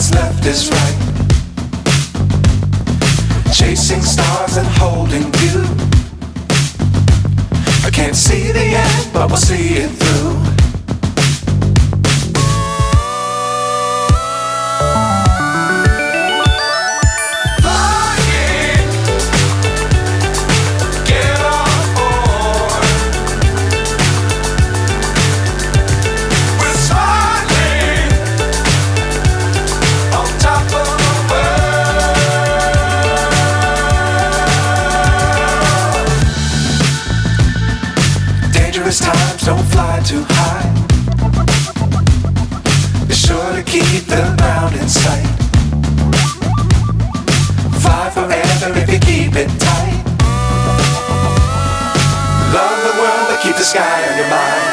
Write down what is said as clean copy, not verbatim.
what's left is right. Chasing stars and holding you. I can't see the end, but we'll see it through. Times don't fly too high. Be sure to keep the ground in sight. Fly forever if you keep it tight. Love the world, but keep the sky on your mind.